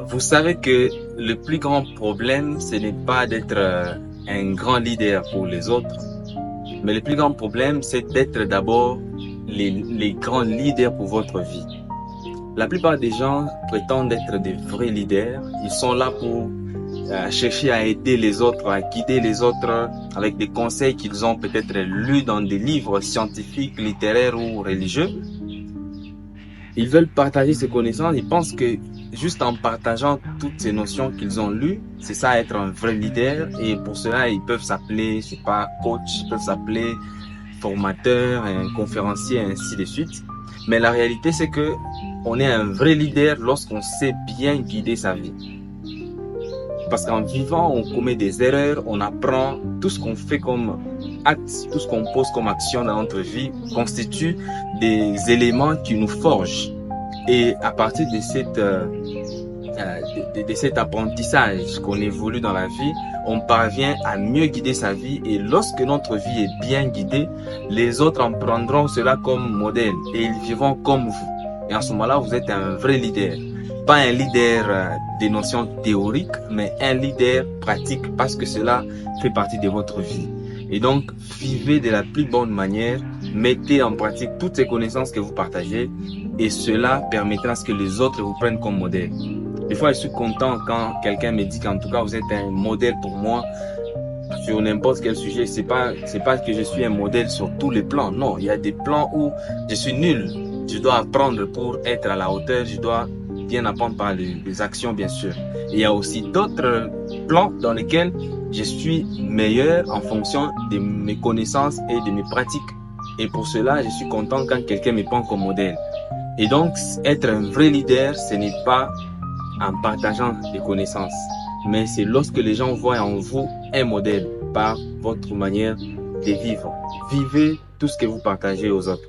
Vous savez que le plus grand problème, ce n'est pas d'être un grand leader pour les autres, mais le plus grand problème, c'est d'être d'abord les grands leaders pour votre vie. La plupart des gens prétendent être des vrais leaders. Ils sont là pour chercher à aider les autres, à guider les autres avec des conseils qu'ils ont peut-être lus dans des livres scientifiques, littéraires ou religieux. Ils veulent partager ces connaissances. Ils pensent que juste en partageant toutes ces notions qu'ils ont lues, c'est ça être un vrai leader. Et pour cela, ils peuvent s'appeler, je sais pas, coach, ils peuvent s'appeler formateur, un conférencier, ainsi de suite. Mais la réalité, c'est que on est un vrai leader lorsqu'on sait bien guider sa vie. Parce qu'en vivant, on commet des erreurs, on apprend, tout ce qu'on fait comme acte, tout ce qu'on pose comme action dans notre vie constitue des éléments qui nous forgent. Et à partir de cet apprentissage qu'on évolue dans la vie, on parvient à mieux guider sa vie. Et lorsque notre vie est bien guidée, les autres en prendront cela comme modèle et ils vivront comme vous. Et en ce moment-là, vous êtes un vrai leader. Pas un leader des notions théoriques, mais un leader pratique parce que cela fait partie de votre vie. Et donc, vivez de la plus bonne manière, mettez en pratique toutes ces connaissances que vous partagez et cela permettra à ce que les autres vous prennent comme modèle. Des fois, je suis content quand quelqu'un me dit qu'en tout cas, vous êtes un modèle pour moi sur n'importe quel sujet. C'est pas que je suis un modèle sur tous les plans. Non, il y a des plans où je suis nul. Je dois apprendre pour être à la hauteur. Je dois bien apprendre par les actions, bien sûr. Et il y a aussi d'autres plans dans lesquels je suis meilleur en fonction de mes connaissances et de mes pratiques. Et pour cela, je suis content quand quelqu'un me prend comme modèle. Et donc, être un vrai leader, ce n'est pas en partageant des connaissances, mais c'est lorsque les gens voient en vous un modèle par votre manière de vivre. Vivez tout ce que vous partagez aux autres.